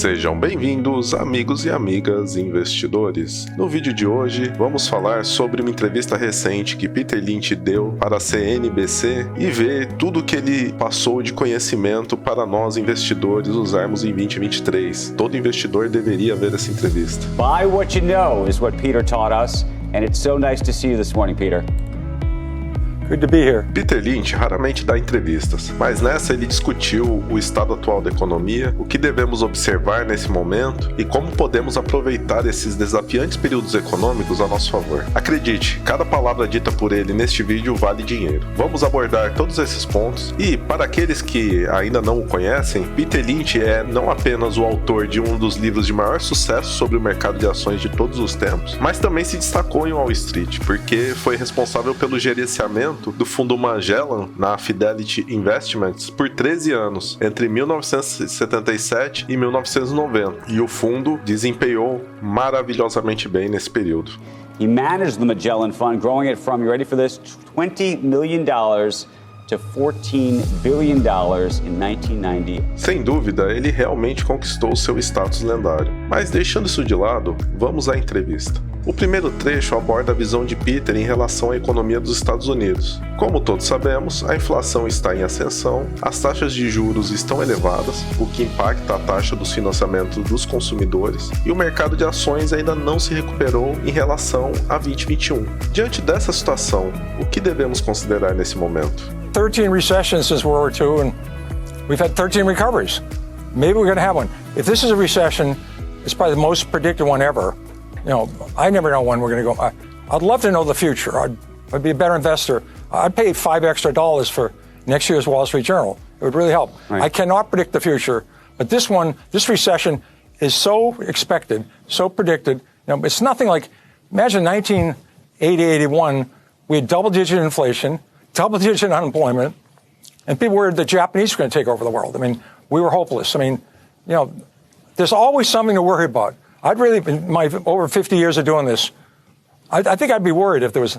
Sejam bem-vindos, amigos e amigas investidores. No vídeo de hoje, vamos falar sobre uma entrevista recente que Peter Lynch deu para a CNBC e ver tudo que ele passou de conhecimento para nós investidores usarmos em 2023. Todo investidor deveria ver essa entrevista. Buy what you know is what Peter taught us, and it's so nice to see you this morning, Peter. Good to be here. Peter Lynch raramente dá entrevistas, mas nessa ele discutiu o estado atual da economia, o que devemos observar nesse momento e como podemos aproveitar esses desafiantes períodos econômicos a nosso favor. Acredite, cada palavra dita por ele neste vídeo vale dinheiro. Vamos abordar todos esses pontos e, para aqueles que ainda não o conhecem, Peter Lynch é não apenas o autor de um dos livros de maior sucesso sobre o mercado de ações de todos os tempos, mas também se destacou em Wall Street, porque foi responsável pelo gerenciamento do fundo Magellan na Fidelity Investments por 13 anos, entre 1977 e 1990, e o fundo desempenhou maravilhosamente bem nesse período. He managed the Magellan Fund, growing it from, you ready for this, $20 million to $14 billion in 1990. Sem dúvida, ele realmente conquistou seu status lendário. Mas deixando isso de lado, vamos à entrevista. O primeiro trecho aborda a visão de Peter em relação à economia dos Estados Unidos. Como todos sabemos, a inflação está em ascensão, as taxas de juros estão elevadas, o que impacta a taxa dos financiamentos dos consumidores, e o mercado de ações ainda não se recuperou em relação a 2021. Diante dessa situação, o que devemos considerar nesse momento? 13 recessions since World War II, and we've had 13 recoveries. Maybe we're going to have one. If this is a recession, it's probably the most predicted one ever. You know, I never know when we're going to go. I'd love to know the future. I'd be a better investor. I'd pay $5 extra for next year's Wall Street Journal. It would really help. Right. I cannot predict the future, but this recession is so expected, so predicted. You know, it's nothing like, imagine 1980, 81, we had double-digit inflation, double-digit unemployment, and people worried the Japanese were going to take over the world. I mean, we were hopeless. I mean, you know, there's always something to worry about. I'd really, in my over 50 years of doing this, I think I'd be worried if there was,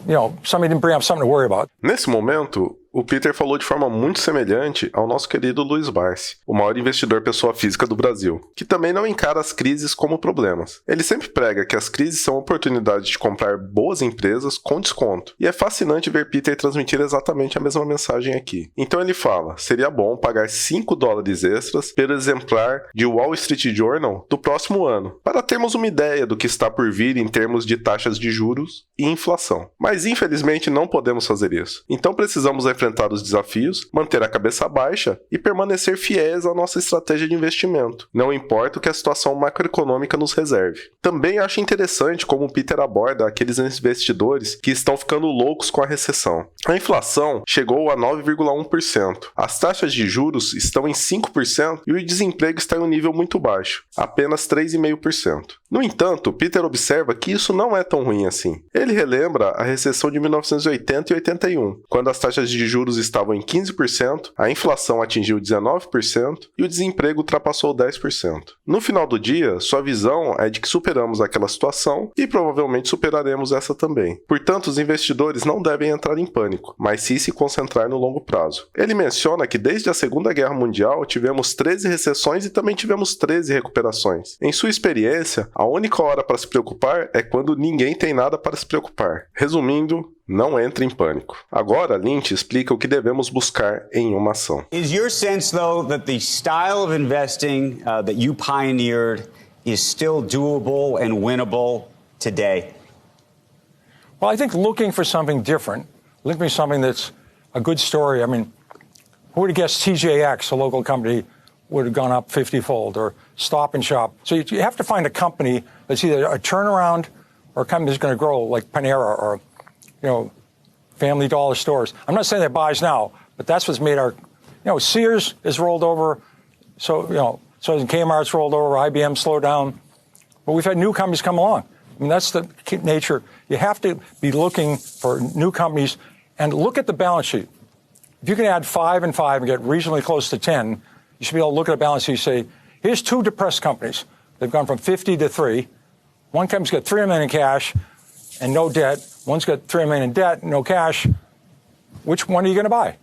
you know, somebody didn't bring up something to worry about. Nesse momento, o Peter falou de forma muito semelhante ao nosso querido Luiz Barsi, o maior investidor pessoa física do Brasil, que também não encara as crises como problemas. Ele sempre prega que as crises são oportunidades de comprar boas empresas com desconto, e é fascinante ver Peter transmitir exatamente a mesma mensagem aqui. Então ele fala, seria bom pagar $5 extras pelo exemplar de Wall Street Journal do próximo ano, para termos uma ideia do que está por vir em termos de taxas de juros e inflação. Mas infelizmente não podemos fazer isso. Então precisamos enfrentar os desafios, manter a cabeça baixa e permanecer fiéis à nossa estratégia de investimento, não importa o que a situação macroeconômica nos reserve. Também acho interessante como o Peter aborda aqueles investidores que estão ficando loucos com a recessão. A inflação chegou a 9,1%, as taxas de juros estão em 5% e o desemprego está em um nível muito baixo, apenas 3,5%. No entanto, Peter observa que isso não é tão ruim assim. Ele relembra a recessão de 1980 e 81, quando as taxas de juros estavam em 15%, a inflação atingiu 19% e o desemprego ultrapassou 10%. No final do dia, sua visão é de que superamos aquela situação e provavelmente superaremos essa também. Portanto, os investidores não devem entrar em pânico, mas sim se concentrar no longo prazo. Ele menciona que desde a Segunda Guerra Mundial tivemos 13 recessões e também tivemos 13 recuperações. Em sua experiência, a única hora para se preocupar é quando ninguém tem nada para se preocupar. Resumindo, não entre em pânico. Agora, Lynch explica o que devemos buscar em uma ação. Is your sense, though, that the style of investing that you pioneered is still doable and winnable today? Well, I think looking for something different, looking for something that's a good story. I mean, who would have guessed TJX, a local company, would have gone up 50-fold, or Stop and Shop? So you have to find a company that's either a turnaround or a company that's going to grow, like Panera or, you know, Family Dollar stores. I'm not saying that buys now, but that's what's made our, you know, Sears is rolled over. So, you know, so Kmart's rolled over, IBM slowed down. But we've had new companies come along. I mean, that's the nature. You have to be looking for new companies and look at the balance sheet. If you can add 5 and 5 and get reasonably close to 10, you should be able to look at a balance sheet and say, here's two depressed companies. They've gone from 50 to 3. One company's got $3 million in cash and no debt. One's got $3 million in debt and no cash. Which one are you going to buy?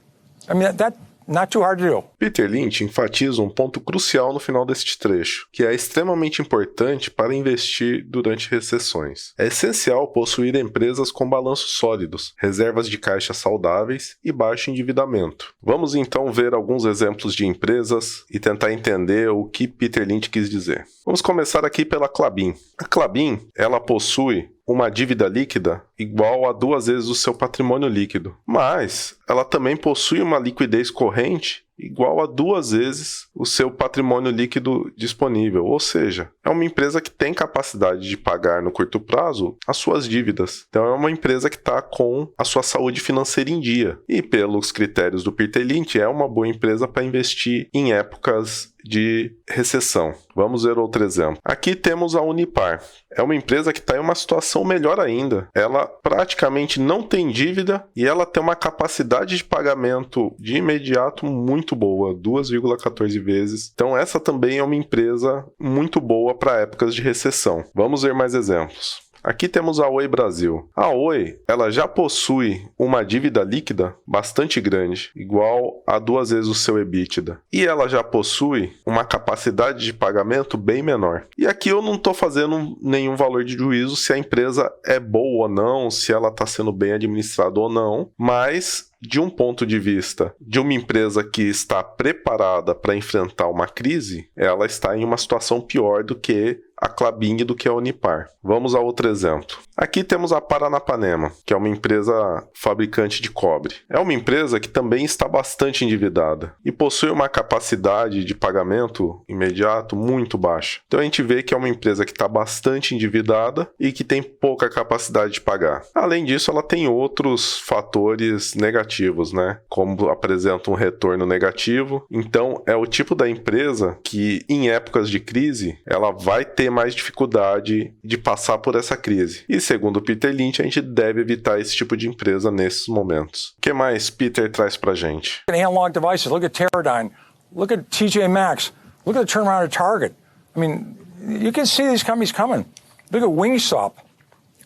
I mean, that not too hard to do. Peter Lynch enfatiza um ponto crucial no final deste trecho, que é extremamente importante para investir durante recessões. É essencial possuir empresas com balanços sólidos, reservas de caixa saudáveis e baixo endividamento. Vamos então ver alguns exemplos de empresas e tentar entender o que Peter Lynch quis dizer. Vamos começar aqui pela Klabin. A Klabin, ela possui uma dívida líquida igual a 2 vezes o seu patrimônio líquido, mas ela também possui uma liquidez corrente igual a 2 vezes o seu patrimônio líquido disponível, ou seja, é uma empresa que tem capacidade de pagar no curto prazo as suas dívidas. Então é uma empresa que está com a sua saúde financeira em dia. E pelos critérios do Peter Lynch, é uma boa empresa para investir em épocas de recessão. Vamos ver outro exemplo. Aqui temos a Unipar. É uma empresa que está em uma situação melhor ainda. Ela praticamente não tem dívida e ela tem uma capacidade de pagamento de imediato muito boa, 2,14 vezes. Então essa também é uma empresa muito boa para épocas de recessão. Vamos ver mais exemplos. Aqui temos a Oi Brasil. A Oi, ela já possui uma dívida líquida bastante grande, igual a 2 vezes o seu EBITDA. E ela já possui uma capacidade de pagamento bem menor. E aqui eu não estou fazendo nenhum valor de juízo se a empresa é boa ou não, se ela está sendo bem administrada ou não, mas de um ponto de vista de uma empresa que está preparada para enfrentar uma crise, ela está em uma situação pior do que a Klabin e do que a Unipar. Vamos a outro exemplo. Aqui temos a Paranapanema, que é uma empresa fabricante de cobre. É uma empresa que também está bastante endividada e possui uma capacidade de pagamento imediato muito baixa. Então a gente vê que é uma empresa que está bastante endividada e que tem pouca capacidade de pagar. Além disso, ela tem outros fatores negativos, né? Como apresenta um retorno negativo. Então é o tipo da empresa que em épocas de crise ela vai ter mais dificuldade de passar por essa crise. E segundo Peter Lynch, a gente deve evitar esse tipo de empresa nesses momentos. O que mais Peter traz pra gente? Analog devices, look at Teradyne, look at TJ Maxx, look at the turnaround of Target. I mean, you can see these companies coming. Look at Wingstop.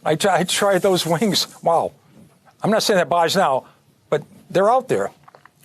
I tried those wings. Wow. I'm not saying that buys now, but they're out there.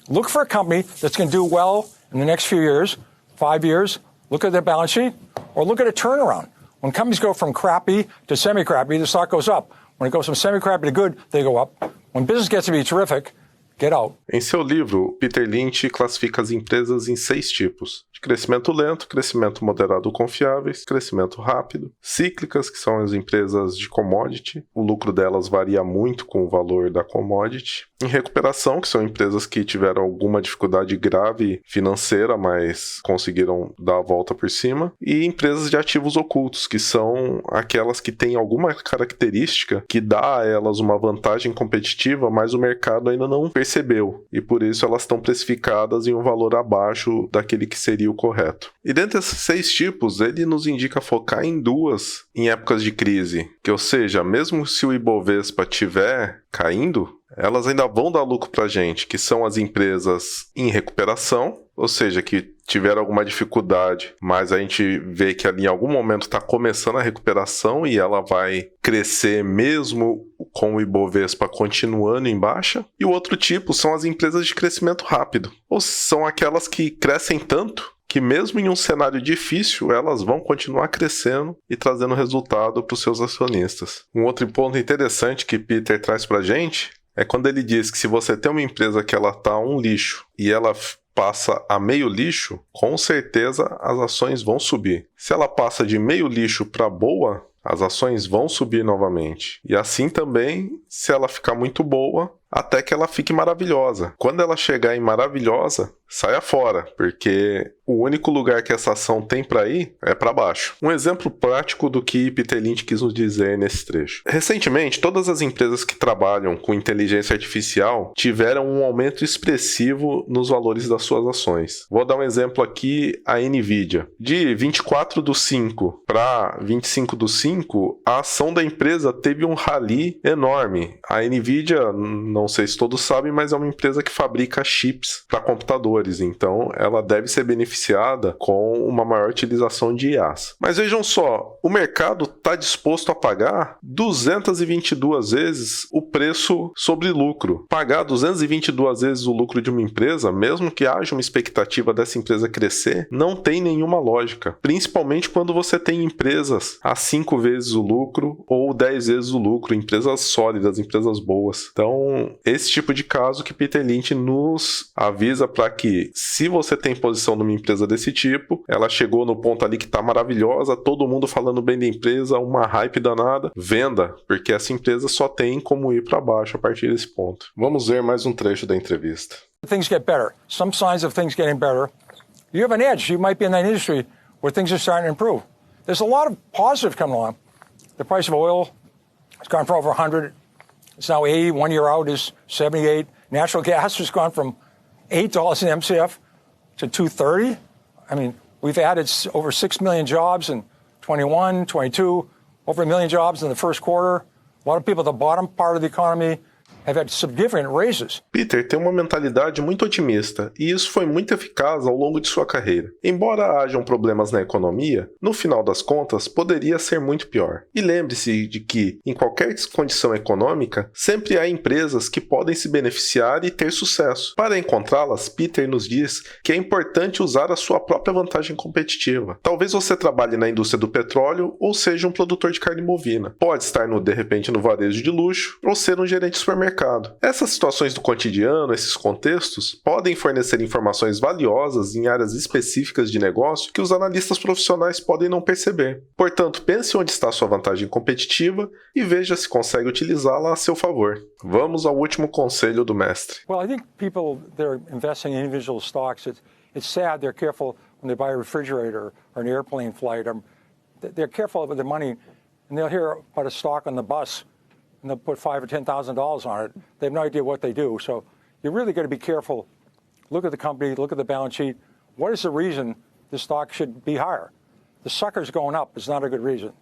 Look for a company that's going to do well in the next few years, 5 years. Look at their balance sheet, or look at a turnaround. When companies go from crappy to semi-crappy, the stock goes up. When it goes from semi-crappy to good, they go up. When business gets to be terrific, get out. Em seu livro, Peter Lynch classifica as empresas em 6 tipos: de crescimento lento, crescimento moderado confiáveis, crescimento rápido, cíclicas, que são as empresas de commodity, o lucro delas varia muito com o valor da commodity, em recuperação, que são empresas que tiveram alguma dificuldade grave financeira, mas conseguiram dar a volta por cima, e empresas de ativos ocultos, que são aquelas que têm alguma característica que dá a elas uma vantagem competitiva, mas o mercado ainda não percebeu, e por isso elas estão precificadas em um valor abaixo daquele que seria o correto. E dentre esses 6 tipos, ele nos indica focar em 2 em épocas de crise, que ou seja, mesmo se o Ibovespa estiver caindo, elas ainda vão dar lucro para a gente, que são as empresas em recuperação, ou seja, que tiveram alguma dificuldade, mas a gente vê que ali em algum momento está começando a recuperação e ela vai crescer mesmo com o Ibovespa continuando em baixa. E o outro tipo são as empresas de crescimento rápido, ou são aquelas que crescem tanto que mesmo em um cenário difícil, elas vão continuar crescendo e trazendo resultado para os seus acionistas. Um outro ponto interessante que Peter traz para a gente é quando ele diz que se você tem uma empresa que ela está um lixo e ela passa a meio lixo, com certeza as ações vão subir. Se ela passa de meio lixo para boa, as ações vão subir novamente. E assim também, se ela ficar muito boa, até que ela fique maravilhosa. Quando ela chegar em maravilhosa, saia fora, porque o único lugar que essa ação tem para ir é para baixo. Um exemplo prático do que Peter Lynch quis nos dizer nesse trecho. Recentemente, todas as empresas que trabalham com inteligência artificial tiveram um aumento expressivo nos valores das suas ações. Vou dar um exemplo aqui, a Nvidia. De 24/5 para 25/5, a ação da empresa teve um rally enorme. A Nvidia, não sei se todos sabem, mas é uma empresa que fabrica chips para computadores. investidores, então ela deve ser beneficiada com uma maior utilização de IAs. Mas vejam só, o mercado está disposto a pagar 222 vezes o preço sobre lucro. Pagar 222 vezes o lucro de uma empresa, mesmo que haja uma expectativa dessa empresa crescer, não tem nenhuma lógica. Principalmente quando você tem empresas a 5 vezes o lucro ou 10 vezes o lucro, empresas sólidas, empresas boas. Então, esse tipo de caso que Peter Lynch nos avisa para que, se você tem posição numa empresa desse tipo, ela chegou no ponto ali que está maravilhosa, todo mundo falando bem da empresa, uma hype danada, venda, porque essa empresa só tem como ir para baixo a partir desse ponto. Vamos ver mais um trecho da entrevista. Things get better. Some signs of things getting better. You have an edge. You might be in that industry where things are starting to improve. There's a lot of positive coming along. The price of oil has gone from over 100. It's now 80. 1 year out is 78. Natural gas has gone from $8 an MCF to $2.30. I mean, we've added over 6 million jobs in 21, 22, over 1 million jobs in the first quarter. A lot of people at the bottom part of the economy have had significant raises. Peter tem uma mentalidade muito otimista e isso foi muito eficaz ao longo de sua carreira. Embora hajam problemas na economia, no final das contas poderia ser muito pior. E lembre-se de que, em qualquer condição econômica, sempre há empresas que podem se beneficiar e ter sucesso. Para encontrá-las, Peter nos diz que é importante usar a sua própria vantagem competitiva. Talvez você trabalhe na indústria do petróleo ou seja um produtor de carne bovina. Pode estar de repente no varejo de luxo ou ser um gerente de supermercado. Essas situações do cotidiano, esses contextos, podem fornecer informações valiosas em áreas específicas de negócio que os analistas profissionais podem não perceber. Portanto, pense onde está a sua vantagem competitiva e veja se consegue utilizá-la a seu favor. Vamos ao último conselho do mestre. Well, I think people, they're investing in individual stocks. It's sad they're careful when they buy a refrigerator or an airplane flight. They're careful with their money, and they'll hear about a stock on the bus, and they'll put $5,000 or $10,000 on it. They have no idea what they do. So you're really got to be careful. Look at the company, look at the balance sheet. What is the reason the stock should be higher? The sucker's going up is not a good reason.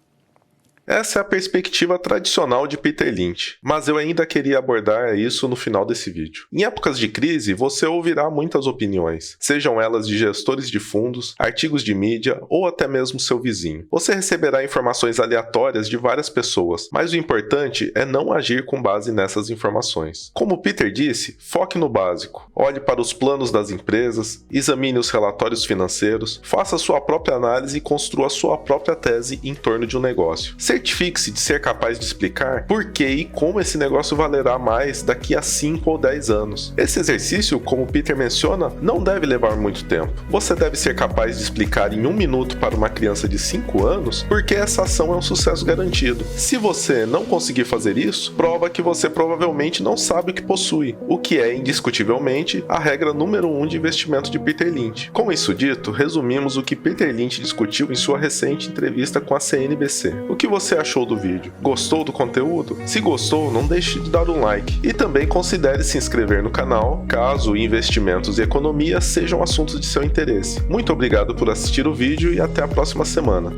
Essa é a perspectiva tradicional de Peter Lynch, mas eu ainda queria abordar isso no final desse vídeo. Em épocas de crise, você ouvirá muitas opiniões, sejam elas de gestores de fundos, artigos de mídia ou até mesmo seu vizinho. Você receberá informações aleatórias de várias pessoas, mas o importante é não agir com base nessas informações. Como Peter disse, foque no básico. Olhe para os planos das empresas, examine os relatórios financeiros, faça sua própria análise e construa sua própria tese em torno de um negócio. Certifique-se de ser capaz de explicar por que e como esse negócio valerá mais daqui a 5 ou 10 anos. Esse exercício, como Peter menciona, não deve levar muito tempo. Você deve ser capaz de explicar em 1 minuto para uma criança de 5 anos por que essa ação é um sucesso garantido. Se você não conseguir fazer isso, prova que você provavelmente não sabe o que possui, o que é indiscutivelmente a regra número 1 de investimento de Peter Lynch. Com isso dito, resumimos o que Peter Lynch discutiu em sua recente entrevista com a CNBC. O que você achou do vídeo? Gostou do conteúdo? Se gostou, não deixe de dar um like. E também considere se inscrever no canal, caso investimentos e economia sejam assuntos de seu interesse. Muito obrigado por assistir o vídeo e até a próxima semana.